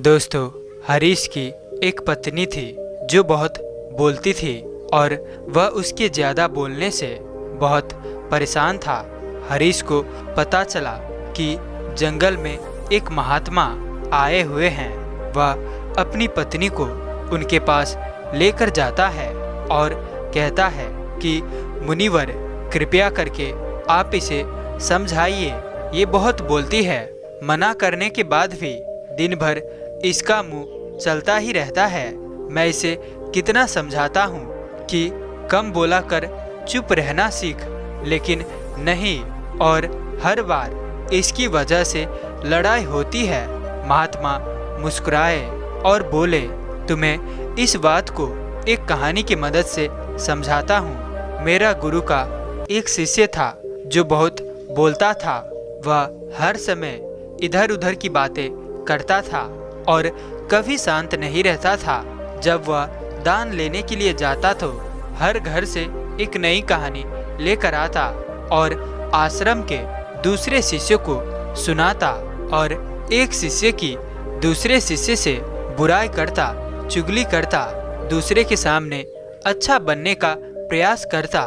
दोस्तों, हरीश की एक पत्नी थी जो बहुत बोलती थी और वह उसके ज़्यादा बोलने से बहुत परेशान था। हरीश को पता चला कि जंगल में एक महात्मा आए हुए हैं। वह अपनी पत्नी को उनके पास लेकर जाता है और कहता है कि मुनिवर, कृपया करके आप इसे समझाइए, ये बहुत बोलती है। मना करने के बाद भी दिन भर इसका मुंह चलता ही रहता है। मैं इसे कितना समझाता हूँ कि कम बोला कर चुप रहना सीख, लेकिन नहीं, और हर बार इसकी वजह से लड़ाई होती है। महात्मा मुस्कुराए और बोले, तुम्हें इस बात को एक कहानी की मदद से समझाता हूँ। मेरा गुरु का एक शिष्य था जो बहुत बोलता था। वह हर समय इधर उधर की बातें करता था और कभी शांत नहीं रहता था। जब वह दान लेने के लिए जाता तो हर घर से एक नई कहानी लेकर आता और आश्रम के दूसरे शिष्य को सुनाता, और एक शिष्य की दूसरे शिष्य से बुराई करता, चुगली करता, दूसरे के सामने अच्छा बनने का प्रयास करता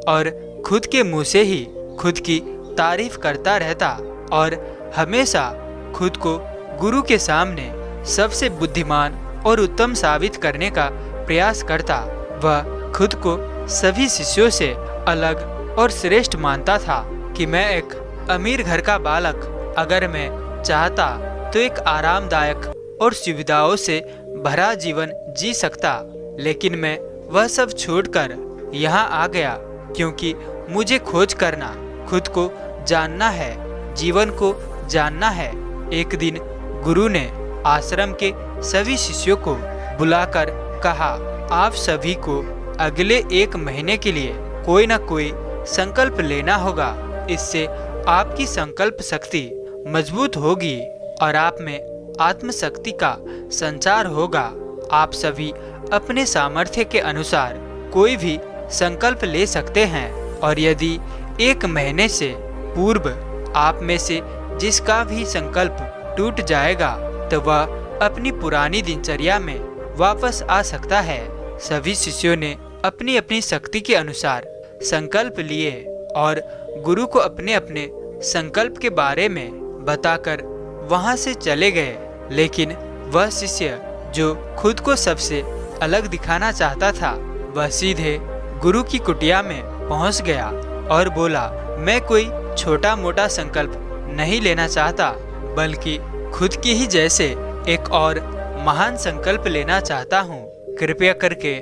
और खुद के मुंह से ही खुद की तारीफ करता रहता और हमेशा खुद को गुरु के सामने सबसे बुद्धिमान और उत्तम साबित करने का प्रयास करता। वह खुद को सभी शिष्यों से अलग और श्रेष्ठ मानता था कि मैं एक अमीर घर का बालक, अगर मैं चाहता तो एक आरामदायक और सुविधाओं से भरा जीवन जी सकता, लेकिन मैं वह सब छोड़कर यहाँ आ गया क्योंकि मुझे खोज करना, खुद को जानना है, जीवन को जानना है। एक दिन गुरु ने आश्रम के सभी शिष्यों को बुलाकर कहा, आप सभी को अगले 1 महीने के लिए कोई न कोई संकल्प लेना होगा। इससे आपकी संकल्प शक्ति मजबूत होगी और आप में आत्मशक्ति का संचार होगा। आप सभी अपने सामर्थ्य के अनुसार कोई भी संकल्प ले सकते हैं, और यदि 1 महीने से पूर्व आप में से जिसका भी संकल्प टूट जाएगा तो वह अपनी पुरानी दिनचर्या में वापस आ सकता है। सभी शिष्यों ने अपनी अपनी शक्ति के अनुसार संकल्प लिए और गुरु को अपने अपने संकल्प के बारे में बताकर वहां से चले गए। लेकिन वह शिष्य जो खुद को सबसे अलग दिखाना चाहता था, वह सीधे गुरु की कुटिया में पहुंच गया और बोला, मैं कोई छोटा मोटा संकल्प नहीं लेना चाहता, बल्कि खुद की ही जैसे एक और महान संकल्प लेना चाहता हूँ। कृपया करके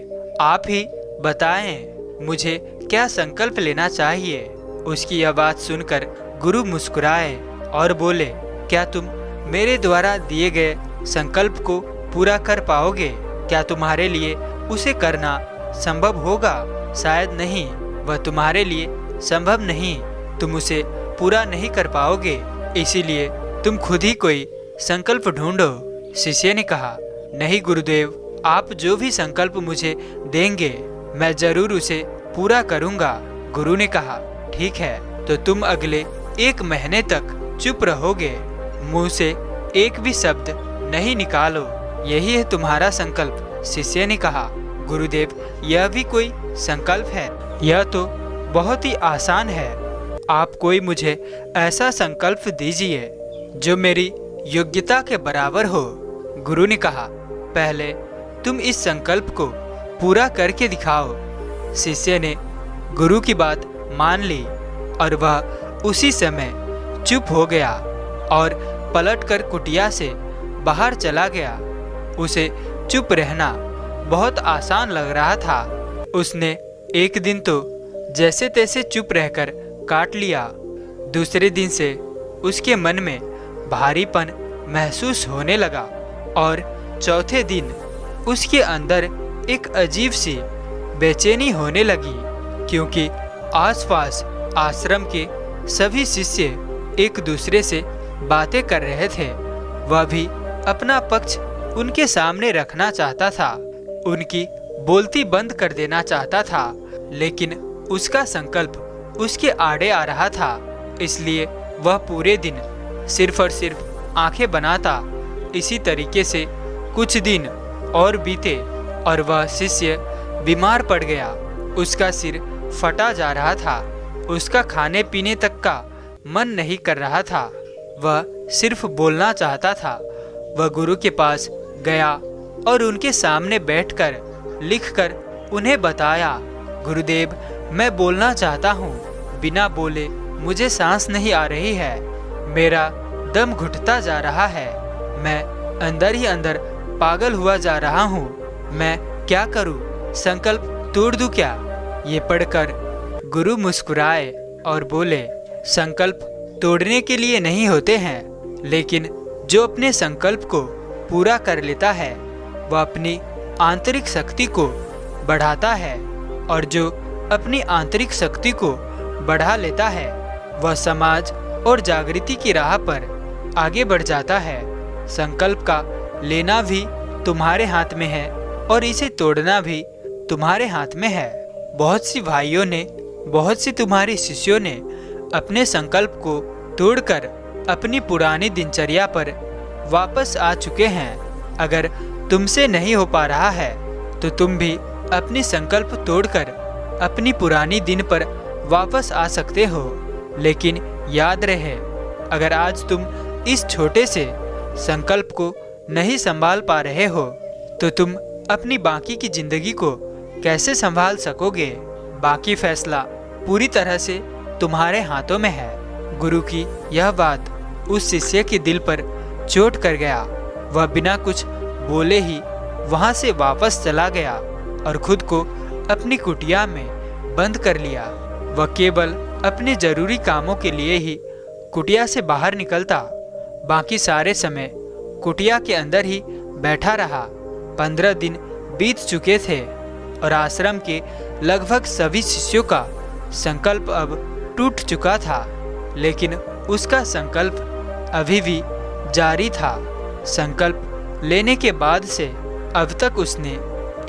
आप ही बताएं मुझे क्या संकल्प लेना चाहिए। उसकी यह बात सुनकर गुरु मुस्कुराए और बोले, क्या तुम मेरे द्वारा दिए गए संकल्प को पूरा कर पाओगे? क्या तुम्हारे लिए उसे करना संभव होगा? शायद नहीं, वह तुम्हारे लिए संभव नहीं, तुम उसे पूरा नहीं कर पाओगे, इसीलिए तुम खुद ही कोई संकल्प ढूंढो। शिष्य ने कहा, नहीं गुरुदेव, आप जो भी संकल्प मुझे देंगे मैं जरूर उसे पूरा करूंगा। गुरु ने कहा, ठीक है, तो तुम अगले 1 महीने तक चुप रहोगे, मुंह से एक भी शब्द नहीं निकालो, यही है तुम्हारा संकल्प। शिष्य ने कहा, गुरुदेव, यह भी कोई संकल्प है? यह तो बहुत ही आसान है। आप कोई मुझे ऐसा संकल्प दीजिए जो मेरी योग्यता के बराबर हो। गुरु ने कहा, पहले तुम इस संकल्प को पूरा करके दिखाओ। शिष्य ने गुरु की बात मान ली और वह उसी समय चुप हो गया और पलटकर कुटिया से बाहर चला गया। उसे चुप रहना बहुत आसान लग रहा था। उसने एक दिन तो जैसे तैसे चुप रहकर काट लिया। दूसरे दिन से उसके मन में भारीपन महसूस होने लगा और चौथे दिन उसके अंदर एक अजीब सी बेचैनी होने लगी, क्योंकि आसपास आश्रम के सभी शिष्य एक दूसरे से बातें कर रहे थे। वह भी अपना पक्ष उनके सामने रखना चाहता था, उनकी बोलती बंद कर देना चाहता था, लेकिन उसका संकल्प उसके आड़े आ रहा था। इसलिए वह पूरे दिन सिर्फ और सिर्फ आंखें बनाता, इसी तरीके से कुछ दिन और बीते और वह शिष्य बीमार पड़ गया। उसका सिर फटा जा रहा था। उसका खाने पीने तक का मन नहीं कर रहा था। वह सिर्फ बोलना चाहता था। वह गुरु के पास गया और उनके सामने बैठकर लिखकर उन्हें बताया, गुरुदेव, मैं बोलना चाहता हूँ। बिना बोले मुझे सांस नहीं आ रही है। मेरा दम घुटता जा रहा है। मैं अंदर ही अंदर पागल हुआ जा रहा हूँ। मैं क्या करूँ? संकल्प तोड़ दूँ क्या? ये पढ़कर गुरु मुस्कुराए और बोले, संकल्प तोड़ने के लिए नहीं होते हैं, लेकिन जो अपने संकल्प को पूरा कर लेता है वह अपनी आंतरिक शक्ति को बढ़ाता है, और जो अपनी आंतरिक शक्ति को बढ़ा लेता है वह समाज और जागृति की राह पर आगे बढ़ जाता है। संकल्प का लेना भी तुम्हारे हाथ में है और इसे तोड़ना भी तुम्हारे हाथ में है। बहुत सी भाइयों ने, बहुत सी तुम्हारी शिष्यों ने अपने संकल्प को तोड़कर अपनी पुरानी दिनचर्या पर वापस आ चुके हैं। अगर तुमसे नहीं हो पा रहा है तो तुम भी अपनी संकल्प तोड़कर अपनी पुरानी दिन पर वापस आ सकते हो। लेकिन याद रहे, अगर आज तुम इस छोटे से संकल्प को नहीं संभाल पा रहे हो तो तुम अपनी बाकी की जिंदगी को कैसे संभाल सकोगे? बाकी फैसला पूरी तरह से तुम्हारे हाथों में है। गुरु की यह बात उस शिष्य के दिल पर चोट कर गया। वह बिना कुछ बोले ही वहां से वापस चला गया और खुद को अपनी कुटिया में बंद कर लिया। वह केवल अपने जरूरी कामों के लिए ही कुटिया से बाहर निकलता। बाकी सारे समय कुटिया के अंदर ही बैठा रहा। 15 दिन बीत चुके थे और आश्रम के लगभग सभी शिष्यों का संकल्प अब टूट चुका था, लेकिन उसका संकल्प अभी भी जारी था। संकल्प लेने के बाद से अब तक उसने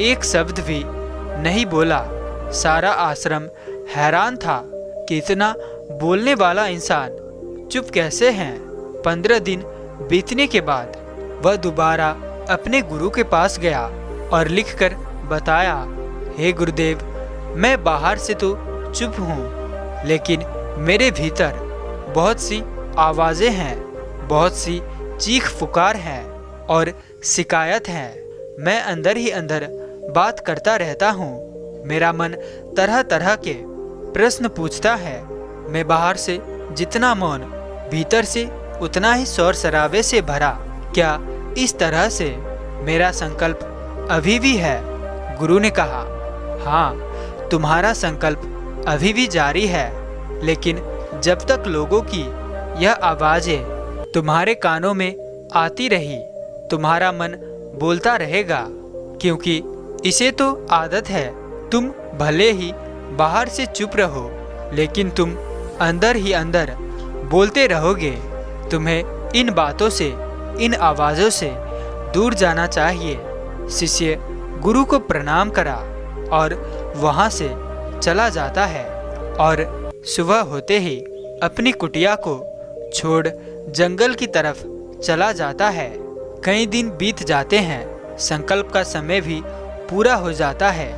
एक शब्द भी नहीं बोला। सारा आश्रम हैरान था कि इतना बोलने वाला इंसान चुप कैसे है। 15 दिन बीतने के बाद वह दोबारा अपने गुरु के पास गया और लिखकर बताया, हे गुरुदेव, मैं बाहर से तो चुप हूँ, लेकिन मेरे भीतर बहुत सी आवाज़ें हैं, बहुत सी चीख पुकार है और शिकायत है। मैं अंदर ही अंदर बात करता रहता हूँ। मेरा मन तरह तरह के प्रश्न पूछता है। मैं बाहर से जितना मौन, भीतर से उतना ही शोर शराबे से भरा। क्या इस तरह से मेरा संकल्प अभी भी है? गुरु ने कहा, हाँ, तुम्हारा संकल्प अभी भी जारी है, लेकिन जब तक लोगों की यह आवाज़ें तुम्हारे कानों में आती रही, तुम्हारा मन बोलता रहेगा, क्योंकि इसे तो आदत है। तुम भले ही बाहर से चुप रहो, लेकिन तुम अंदर ही अंदर बोलते रहोगे। तुम्हें इन बातों से, इन आवाज़ों से दूर जाना चाहिए। शिष्य गुरु को प्रणाम करा और वहाँ से चला जाता है और सुबह होते ही अपनी कुटिया को छोड़ जंगल की तरफ चला जाता है। कई दिन बीत जाते हैं, संकल्प का समय भी पूरा हो जाता है,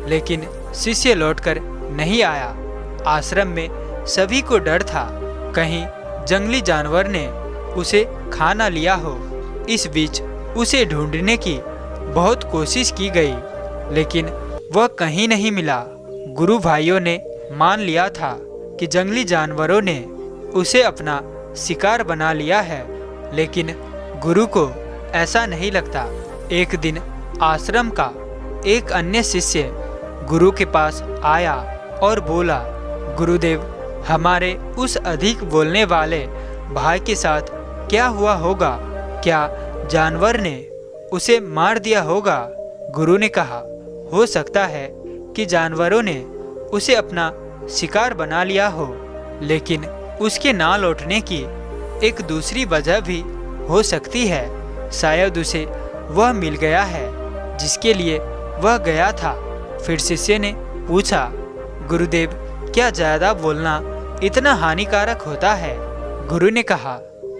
लेकिन शिष्य लौटकर नहीं आया। आश्रम में सभी को डर था, कहीं जंगली जानवर ने उसे खा ना लिया हो। इस बीच उसे ढूंढने की बहुत कोशिश की गई, लेकिन वह कहीं नहीं मिला। गुरु भाइयों ने मान लिया था कि जंगली जानवरों ने उसे अपना शिकार बना लिया है, लेकिन गुरु को ऐसा नहीं लगता। एक दिन आश्रम का एक अन्य शिष्य गुरु के पास आया और बोला, गुरुदेव, हमारे उस अधिक बोलने वाले भाई के साथ क्या हुआ होगा? क्या जानवर ने उसे मार दिया होगा? गुरु ने कहा, हो सकता है कि जानवरों ने उसे अपना शिकार बना लिया हो, लेकिन उसके ना लौटने की एक दूसरी वजह भी हो सकती है। शायद उसे वह मिल गया है जिसके लिए वह गया था। फिर शिष्य ने पूछा, गुरुदेव, क्या ज़्यादा बोलना इतना हानिकारक होता है? गुरु ने कहा,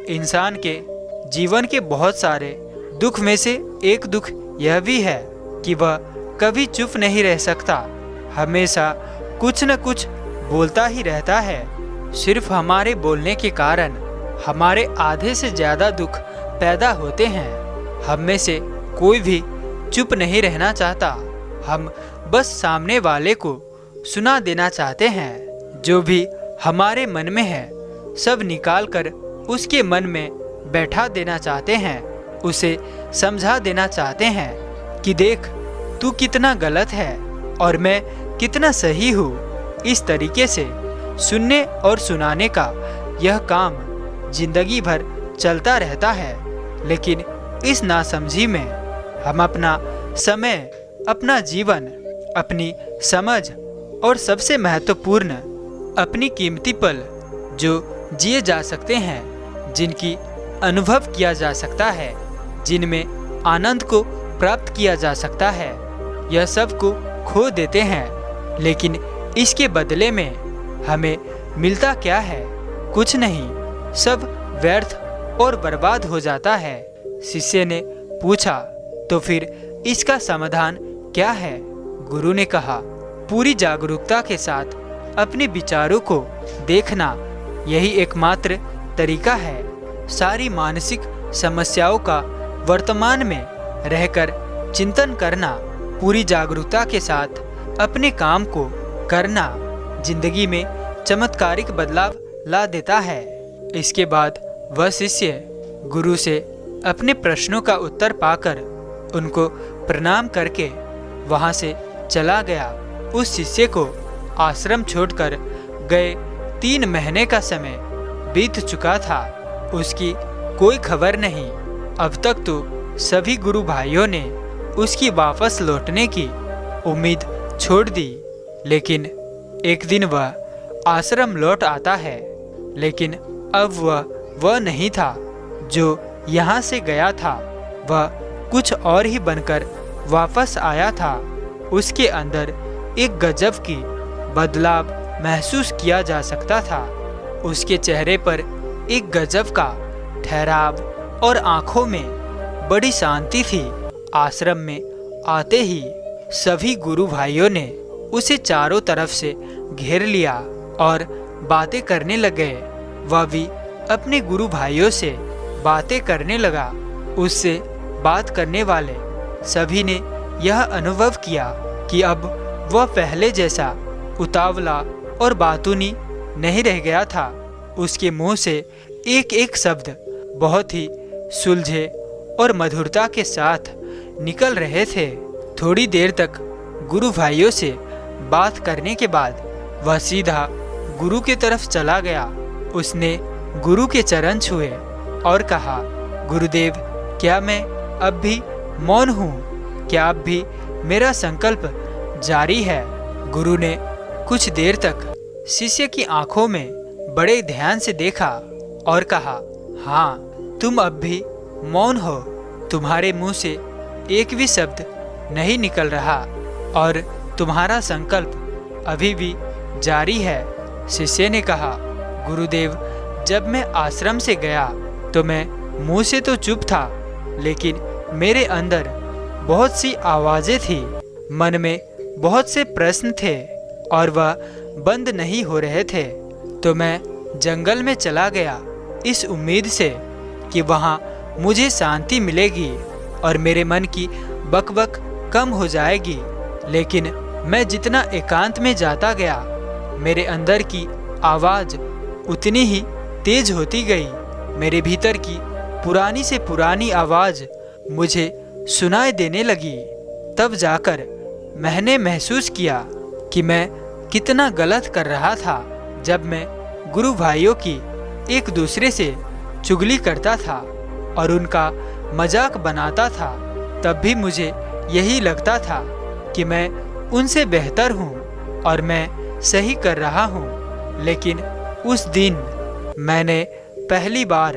इंसान के जीवन के बहुत सारे दुख में से एक दुख यह भी है कि वह कभी चुप नहीं रह सकता, हमेशा कुछ न कुछ बोलता ही रहता है। सिर्फ हमारे बोलने के कारण हमारे आधे से ज़्यादा दुख पैदा होते हैं। हम में से कोई भी चुप नहीं रहना चाहता, हम बस सामने वाले को सुना देना चाहते हैं। जो भी हमारे मन में है सब निकाल कर उसके मन में बैठा देना चाहते हैं, उसे समझा देना चाहते हैं कि देख तू कितना गलत है और मैं कितना सही हूँ। इस तरीके से सुनने और सुनाने का यह काम जिंदगी भर चलता रहता है। लेकिन इस नासमझी में हम अपना समय, अपना जीवन, अपनी समझ और सबसे महत्वपूर्ण अपनी कीमती पल जो जिए जा सकते हैं, जिनकी अनुभव किया जा सकता है, जिनमें आनंद को प्राप्त किया जा सकता है, यह सब को खो देते हैं। लेकिन इसके बदले में हमें मिलता क्या है? कुछ नहीं, सब व्यर्थ और बर्बाद हो जाता है। शिष्य ने पूछा, तो फिर इसका समाधान क्या है? गुरु ने कहा, पूरी जागरूकता के साथ अपने विचारों को देखना, यही एकमात्र तरीका है। सारी मानसिक समस्याओं का वर्तमान में रहकर चिंतन करना, पूरी जागरूकता के साथ अपने काम को करना जिंदगी में चमत्कारिक बदलाव ला देता है। इसके बाद वह शिष्य गुरु से अपने प्रश्नों का उत्तर पाकर उनको प्रणाम करके वहाँ से चला गया। उस शिष्य को आश्रम छोड़कर गए 3 महीने का समय बीत चुका था। उसकी कोई खबर नहीं। अब तक तो सभी गुरु भाइयों ने उसकी वापस लौटने की उम्मीद छोड़ दी। लेकिन एक दिन वह आश्रम लौट आता है, लेकिन अब वह नहीं था जो यहाँ से गया था। वह कुछ और ही बनकर वापस आया था। उसके अंदर एक गजब की बदलाव महसूस किया जा सकता था। उसके चेहरे पर एक गजब का ठहराव और आंखों में बड़ी शांति थी। आश्रम में आते ही सभी गुरु भाइयों ने उसे चारों तरफ से घेर लिया और बातें करने लगे। वह भी अपने गुरु भाइयों से बातें करने लगा। उससे बात करने वाले सभी ने यह अनुभव किया कि अब वह पहले जैसा उतावला और बातूनी नहीं रह गया था। उसके मुंह से एक एक शब्द बहुत ही सुलझे और मधुरता के साथ निकल रहे थे। थोड़ी देर तक गुरु भाइयों से बात करने के बाद वह सीधा गुरु की तरफ चला गया। उसने गुरु के चरण छुए और कहा, गुरुदेव, क्या मैं अब भी मौन हूँ? क्या अब भी मेरा संकल्प जारी है? गुरु ने कुछ देर तक शिष्य की आंखों में बड़े ध्यान से देखा और कहा, हाँ, तुम अब भी मौन हो। तुम्हारे मुंह से एक भी शब्द नहीं निकल रहा और तुम्हारा संकल्प अभी भी जारी है। शिष्य ने कहा, गुरुदेव, जब मैं आश्रम से गया तो मैं मुंह से तो चुप था, लेकिन मेरे अंदर बहुत सी आवाज़ें थी। मन में बहुत से प्रश्न थे और वह बंद नहीं हो रहे थे। तो मैं जंगल में चला गया इस उम्मीद से कि वहाँ मुझे शांति मिलेगी और मेरे मन की बकबक कम हो जाएगी। लेकिन मैं जितना एकांत में जाता गया, मेरे अंदर की आवाज़ उतनी ही तेज होती गई। मेरे भीतर की पुरानी से पुरानी आवाज़ मुझे सुनाई देने लगी। तब जाकर मैंने महसूस किया कि मैं कितना गलत कर रहा था। जब मैं गुरु भाइयों की एक दूसरे से चुगली करता था और उनका मजाक बनाता था, तब भी मुझे यही लगता था कि मैं उनसे बेहतर हूँ और मैं सही कर रहा हूँ। लेकिन उस दिन मैंने पहली बार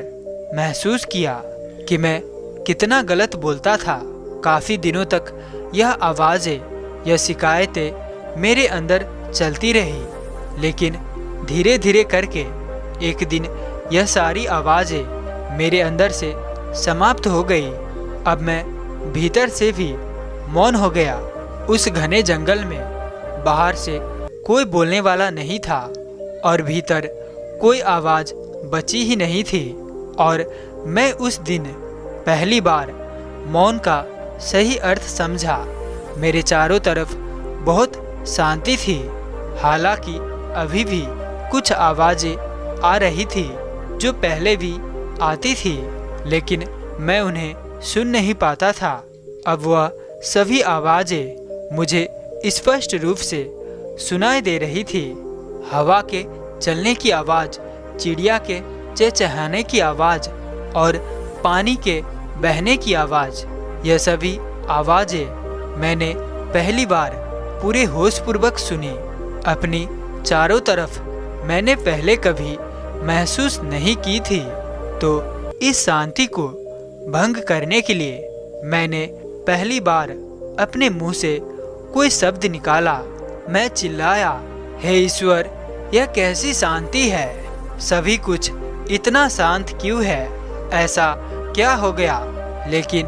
महसूस किया कि मैं कितना गलत बोलता था। काफ़ी दिनों तक यह आवाज़ें, यह शिकायतें मेरे अंदर चलती रही, लेकिन धीरे धीरे करके एक दिन यह सारी आवाज़ें मेरे अंदर से समाप्त हो गई अब मैं भीतर से भी मौन हो गया। उस घने जंगल में बाहर से कोई बोलने वाला नहीं था और भीतर कोई आवाज़ बची ही नहीं थी। और मैं उस दिन पहली बार मौन का सही अर्थ समझा। मेरे चारों तरफ बहुत शांति थी, हालांकि अभी भी कुछ आवाज़ें आ रही थी जो पहले भी आती थी, लेकिन मैं उन्हें सुन नहीं पाता था। अब वह सभी आवाज़ें मुझे स्पष्ट रूप से सुनाई दे रही थी। हवा के चलने की आवाज़, चिड़िया के चहचहाने की आवाज़ और पानी के बहने की आवाज़। यह सभी आवाज़ें मैंने पहली बार पूरे होशपूर्वक सुनी। अपनी चारों तरफ मैंने पहले कभी महसूस नहीं की थी। तो इस शांति को भंग करने के लिए मैंने पहली बार अपने मुंह से कोई शब्द निकाला। मैं चिल्लाया, हे ईश्वर, यह कैसी शांति है? सभी कुछ इतना शांत क्यों है? ऐसा क्या हो गया? लेकिन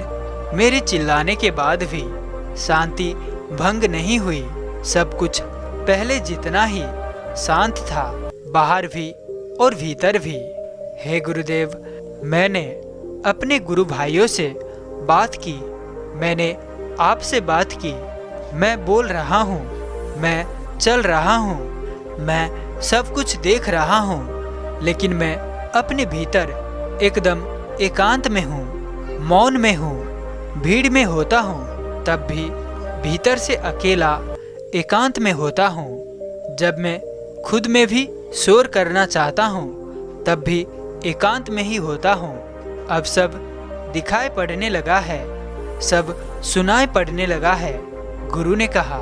मेरे चिल्लाने के बाद भी शांति भंग नहीं हुई। सब कुछ पहले जितना ही शांत था, बाहर भी और भीतर भी। हे गुरुदेव, मैंने अपने गुरु भाइयों से बात की, मैंने आपसे बात की। मैं बोल रहा हूँ, मैं चल रहा हूँ, मैं सब कुछ देख रहा हूँ, लेकिन मैं अपने भीतर एकदम एकांत में हूँ, मौन में हूँ। भीड़ में होता हूँ तब भी भीतर से अकेला एकांत में होता हूँ। जब मैं खुद में भी शोर करना चाहता हूँ तब भी एकांत में ही होता हूँ। अब सब दिखाई पड़ने लगा है, सब सुनाई पड़ने लगा है। गुरु ने कहा,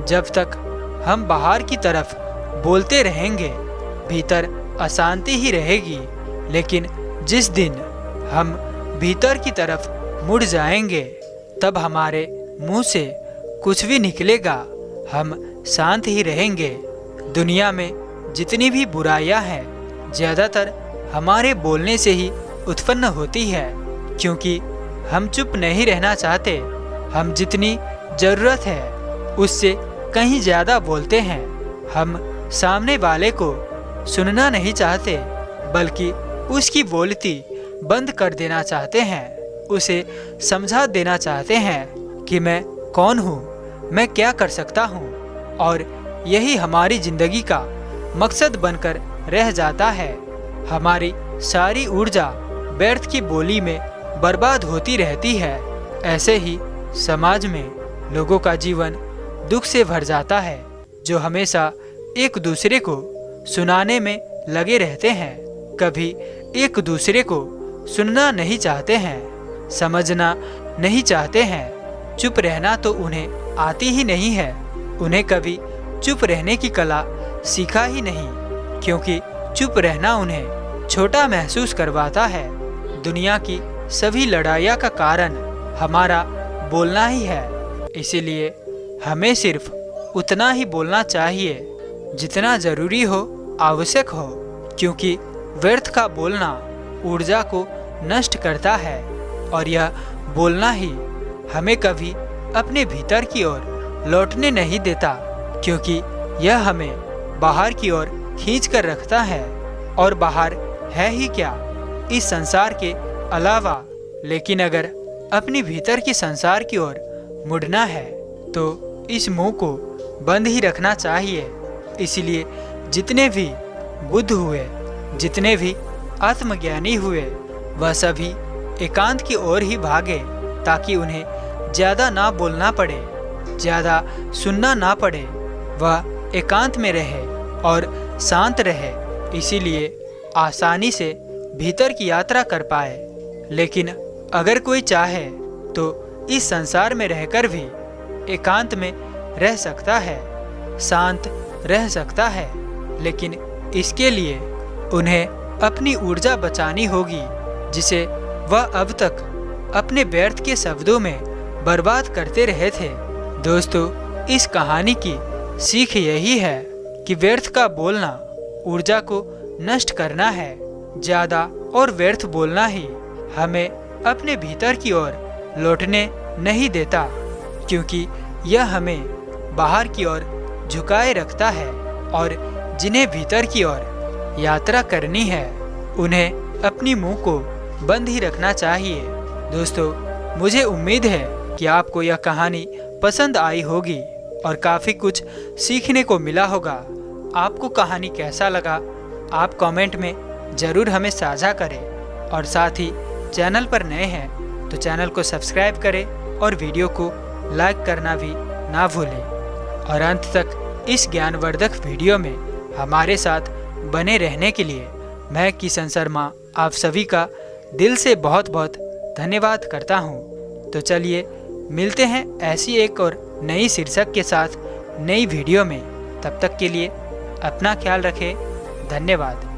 जब तक हम बाहर की तरफ बोलते रहेंगे भीतर अशांति ही रहेगी, लेकिन जिस दिन हम भीतर की तरफ मुड़ जाएंगे तब हमारे मुंह से कुछ भी निकलेगा, हम शांत ही रहेंगे। दुनिया में जितनी भी बुराइयां हैं ज़्यादातर हमारे बोलने से ही उत्पन्न होती है, क्योंकि हम चुप नहीं रहना चाहते। हम जितनी ज़रूरत है उससे कहीं ज़्यादा बोलते हैं। हम सामने वाले को सुनना नहीं चाहते, बल्कि उसकी बोलती बंद कर देना चाहते हैं। उसे समझा देना चाहते हैं कि मैं कौन हूँ, मैं क्या कर सकता हूँ, और यही हमारी जिंदगी का मकसद बनकर रह जाता है। हमारी सारी ऊर्जा व्यर्थ की बोली में बर्बाद होती रहती है। ऐसे ही समाज में लोगों का जीवन दुख से भर जाता है, जो हमेशा एक दूसरे को सुनाने में लगे रहते हैं, कभी एक दूसरे को सुनना नहीं चाहते हैं, समझना नहीं चाहते हैं। चुप रहना तो उन्हें आती ही नहीं है, उन्हें कभी चुप रहने की कला सीखा ही नहीं, क्योंकि चुप रहना उन्हें छोटा महसूस करवाता है। दुनिया की सभी लड़ाइयाँ का कारण हमारा बोलना ही है, इसीलिए हमें सिर्फ उतना ही बोलना चाहिए जितना ज़रूरी हो, आवश्यक हो, क्योंकि व्यर्थ का बोलना ऊर्जा को नष्ट करता है, और यह बोलना ही हमें कभी अपने भीतर की ओर लौटने नहीं देता, क्योंकि यह हमें बाहर की ओर खींच कर रखता है। और बाहर है ही क्या इस संसार के अलावा, लेकिन अगर अपनी भीतर की संसार की ओर मुड़ना है तो इस मुंह को बंद ही रखना चाहिए। इसलिए जितने भी बुद्ध हुए, जितने भी आत्मज्ञानी हुए, वह सभी एकांत की ओर ही भागे, ताकि उन्हें ज़्यादा ना बोलना पड़े, ज़्यादा सुनना ना पड़े। वह एकांत में रहे और शांत रहे, इसीलिए आसानी से भीतर की यात्रा कर पाए। लेकिन अगर कोई चाहे तो इस संसार में रहकर भी एकांत में रह सकता है, शांत रह सकता है, लेकिन इसके लिए उन्हें अपनी ऊर्जा बचानी होगी, जिसे वह अब तक अपने व्यर्थ के शब्दों में बर्बाद करते रहे थे। दोस्तों, इस कहानी की सीख यही है कि व्यर्थ का बोलना ऊर्जा को नष्ट करना है। ज़्यादा और व्यर्थ बोलना ही हमें अपने भीतर की ओर लौटने नहीं देता, क्योंकि यह हमें बाहर की ओर झुकाए रखता है और जिन्हें भीतर की ओर यात्रा करनी है उन्हें अपनी मुंह को बंद ही रखना चाहिए। दोस्तों, मुझे उम्मीद है कि आपको यह कहानी पसंद आई होगी और काफ़ी कुछ सीखने को मिला होगा। आपको कहानी कैसा लगा आप कमेंट में ज़रूर हमें साझा करें और साथ ही चैनल पर नए हैं तो चैनल को सब्सक्राइब करें और वीडियो को लाइक करना भी ना भूलें। और अंत तक इस ज्ञानवर्धक वीडियो में हमारे साथ बने रहने के लिए मैं किशन शर्मा आप सभी का दिल से बहुत बहुत धन्यवाद करता हूँ। तो चलिए मिलते हैं ऐसी एक और नई शीर्षक के साथ नई वीडियो में। तब तक के लिए अपना ख्याल रखें। धन्यवाद।